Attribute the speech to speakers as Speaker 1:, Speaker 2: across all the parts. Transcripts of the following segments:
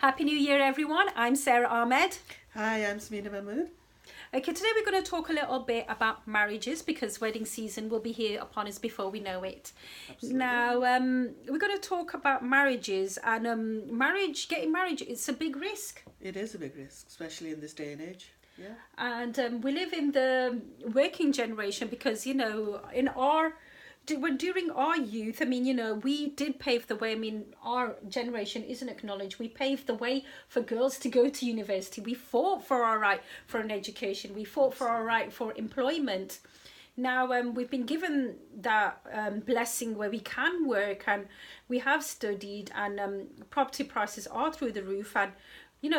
Speaker 1: Happy New Year, everyone. I'm Sarah Ahmed.
Speaker 2: Hi, I'm Samina Mahmood.
Speaker 1: Okay, today we're going to talk a little bit about marriages because wedding season will be here upon us before we know it.
Speaker 2: Absolutely.
Speaker 1: Now, we're going to talk about marriages and getting married, it's a big risk.
Speaker 2: It is a big risk, especially in this day and age. Yeah.
Speaker 1: And we live in the working generation because, during our youth, we did pave the way. Our generation isn't acknowledged. We paved the way for girls to go to university. We fought for our right for an education. We fought for our right for employment. Now, we've been given that blessing where we can work and we have studied, and property prices are through the roof. And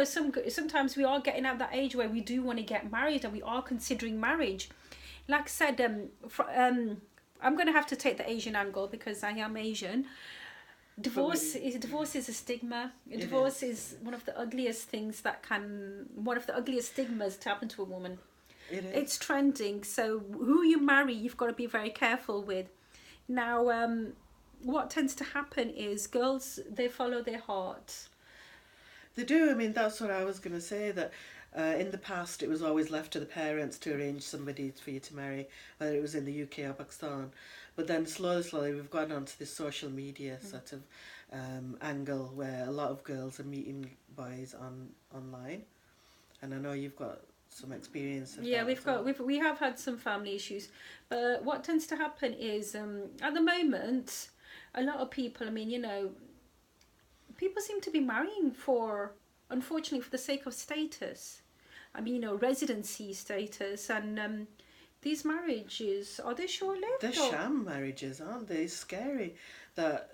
Speaker 1: sometimes we are getting at that age where we do want to get married and we are considering marriage. Like I said, I'm going to have to take the Asian angle because I am Asian. Divorce is a stigma. Divorce is one of the ugliest stigmas to happen to a woman. It's trending. So who you marry, you've got to be very careful with. Now, what tends to happen is girls, they follow their heart.
Speaker 2: They do. That's what I was going to say, that in the past it was always left to the parents to arrange somebody for you to marry, whether it was in the UK or Pakistan. But then slowly we've gone onto this social media sort of angle where a lot of girls are meeting boys online. And I know you've got some experience of that.
Speaker 1: We have had some family issues. But what tends to happen is at the moment, a lot of people, people seem to be marrying unfortunately, for the sake of status. Residency status, and these marriages, are they short-lived?
Speaker 2: They're sham marriages, aren't they? It's scary that,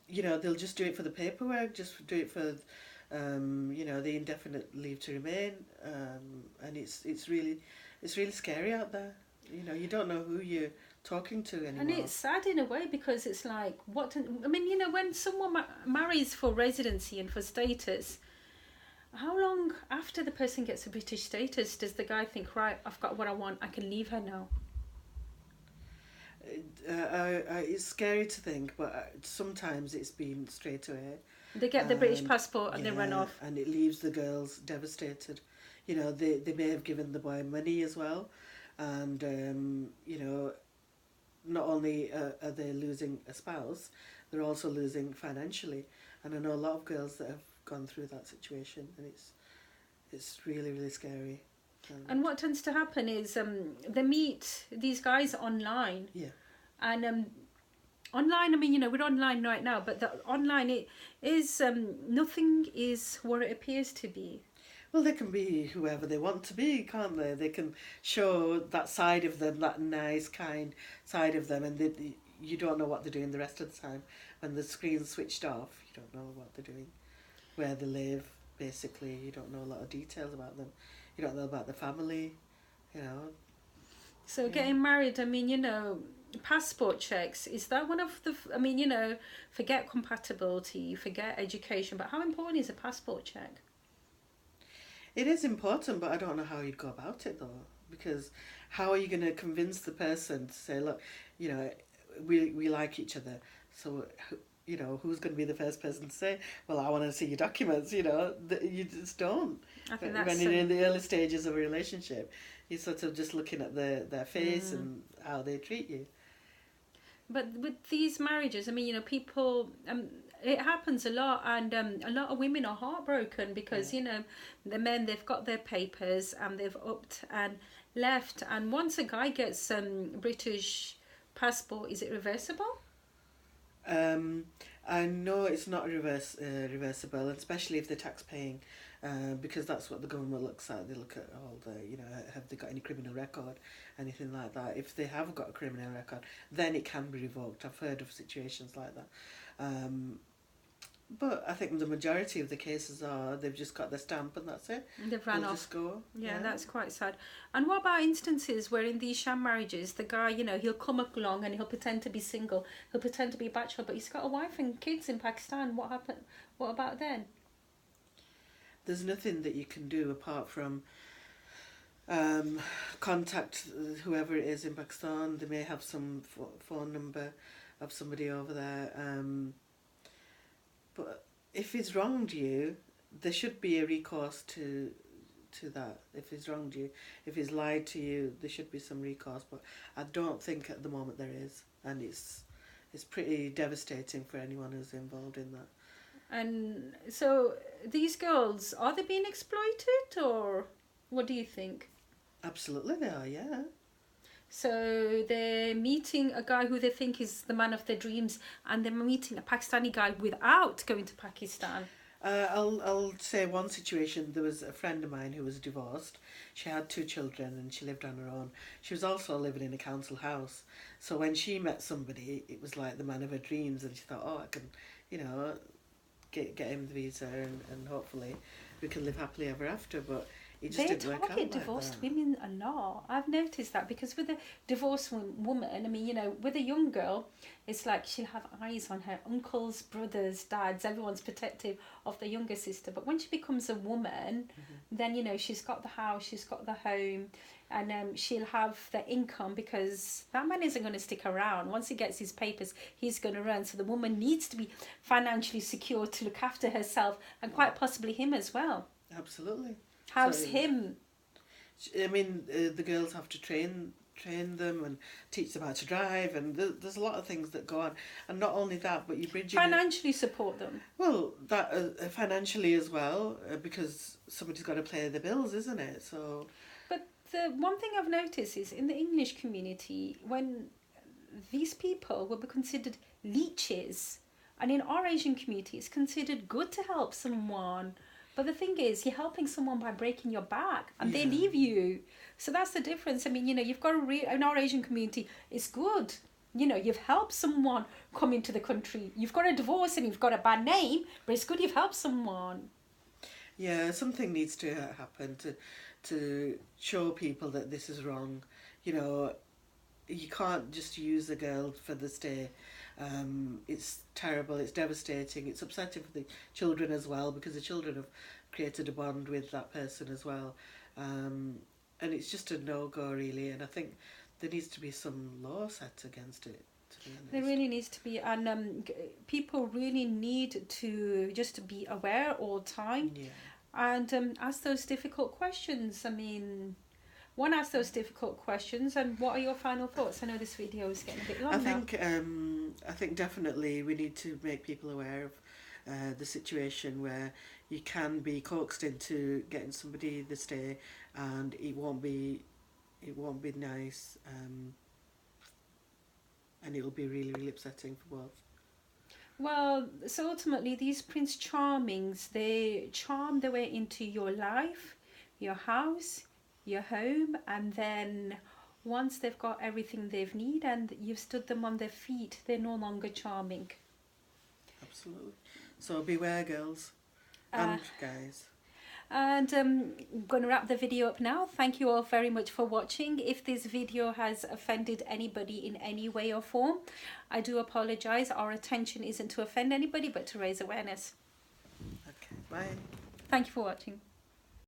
Speaker 2: they'll just do it for the paperwork, just do it for, the indefinite leave to remain, and it's really scary out there. You don't know who you're talking to anymore.
Speaker 1: And it's sad in a way because it's like, when someone marries for residency and for status, how long after the person gets a British status does the guy think, right, I've got what I want, I can leave her now?
Speaker 2: It's scary to think, but sometimes it's been straight away.
Speaker 1: They get the British passport and they run off.
Speaker 2: And it leaves the girls devastated. They may have given the boy money as well. And, not only are they losing a spouse, they're also losing financially. And I know a lot of girls that have gone through that situation, and it's really scary.
Speaker 1: And what tends to happen is they meet these guys online.
Speaker 2: Yeah.
Speaker 1: And online, we're online right now, but the online, it is nothing is what it appears to be.
Speaker 2: Well, they can be whoever they want to be, can't they? They can show that side of them, that nice, kind side of them, and you don't know what they're doing the rest of the time. When the screen's switched off, you don't know what they're doing, where they live, basically. You don't know a lot of details about them. You don't know about the family,
Speaker 1: So getting married, passport checks, is that one of the, forget compatibility, forget education, but how important is a passport check?
Speaker 2: It is important, but I don't know how you'd go about it, though, because how are you going to convince the person to say, look, we like each other, so, who's going to be the first person to say, well, I want to see your documents, you just don't.
Speaker 1: I think that's...
Speaker 2: When you're in the early stages of a relationship, you're sort of just looking at their face and how they treat you.
Speaker 1: But with these marriages, people... it happens a lot, and a lot of women are heartbroken because, the men, they've got their papers and they've upped and left. And once a guy gets British passport, is it reversible?
Speaker 2: I know it's not reversible, especially if they're tax paying, because that's what the government looks at. They look at all the, have they got any criminal record, anything like that. If they have got a criminal record, then it can be revoked. I've heard of situations like that. But I think the majority of the cases are they've just got their stamp and that's it.
Speaker 1: They've ran off.
Speaker 2: Just go.
Speaker 1: Yeah, that's quite sad. And what about instances where in these sham marriages, the guy, he'll come along and he'll pretend to be single, he'll pretend to be a bachelor, but he's got a wife and kids in Pakistan. What happened? What about then?
Speaker 2: There's nothing that you can do apart from contact whoever it is in Pakistan. They may have some phone number of somebody over there. But if he's wronged you, there should be a recourse to that. If he's wronged you, if he's lied to you, there should be some recourse. But I don't think at the moment there is, and it's pretty devastating for anyone who's involved in that.
Speaker 1: And so these girls, are they being exploited, or what do you think?
Speaker 2: Absolutely, they are. Yeah.
Speaker 1: So they're meeting a guy who they think is the man of their dreams, and they're meeting a Pakistani guy without going to Pakistan.
Speaker 2: I'll say one situation. There was a friend of mine who was divorced. She had 2 children and she lived on her own. She was also living in a council house. So when she met somebody, it was like the man of her dreams, and she thought, oh, I can, you know, get him the visa, and hopefully we can live happily ever after. But it just
Speaker 1: They
Speaker 2: didn't work out
Speaker 1: target
Speaker 2: like
Speaker 1: divorced
Speaker 2: that.
Speaker 1: women a lot. I've noticed that, because with a divorced woman, I mean, you know, with a young girl, it's like she'll have eyes on her uncles, brothers, dads, everyone's protective of the younger sister. But when she becomes a woman, then, you know, she's got the house, she's got the home, and she'll have the income, because that man isn't going to stick around. Once he gets his papers, he's going to run. So the woman needs to be financially secure to look after herself, and quite possibly him as well.
Speaker 2: Absolutely.
Speaker 1: House
Speaker 2: So,
Speaker 1: him.
Speaker 2: I mean, the girls have to train them and teach them how to drive, and there's a lot of things that go on. And not only that, but you bridge
Speaker 1: Financially support them.
Speaker 2: well, that financially as well, because somebody's got to pay the bills, isn't it? So
Speaker 1: But the one thing I've noticed is, in the English community, when these people will be considered leeches, and in our Asian community, it's considered good to help someone. But the thing is, you're helping someone by breaking your back, and they
Speaker 2: Yeah.
Speaker 1: leave you. So that's the difference. I mean, you know, you've got to in our Asian community, it's good. You know, you've helped someone come into the country. You've got a divorce and you've got a bad name, but it's good you've helped someone.
Speaker 2: yeah, something needs to happen to show people that this is wrong. You know, you can't just use a girl for the stay. It's terrible, it's devastating, it's upsetting for the children as well, because the children have created a bond with that person as well. And it's just a no-go really, and I think there needs to be some law set against it, to be honest.
Speaker 1: There really needs to be, and people really need to just be aware all the time,
Speaker 2: Yeah.
Speaker 1: and ask those difficult questions. I mean, one, ask those difficult questions, and what are your final thoughts? I know this video is getting a bit long now.
Speaker 2: I think definitely we need to make people aware of the situation where you can be coaxed into getting somebody the stay, and it won't be nice, and it'll be really, really upsetting for both.
Speaker 1: Well, so ultimately, these Prince Charmings, they charm their way into your life, your house, your home, and then once they've got everything they need and you've stood them on their feet, they're no longer charming.
Speaker 2: Absolutely. So beware, girls
Speaker 1: Uh,
Speaker 2: and guys.
Speaker 1: And I'm going to wrap the video up now. Thank you all very much for watching. If this video has offended anybody in any way or form, I do apologise. Our intention isn't to offend anybody, but to raise awareness.
Speaker 2: Okay, bye.
Speaker 1: Thank you for watching.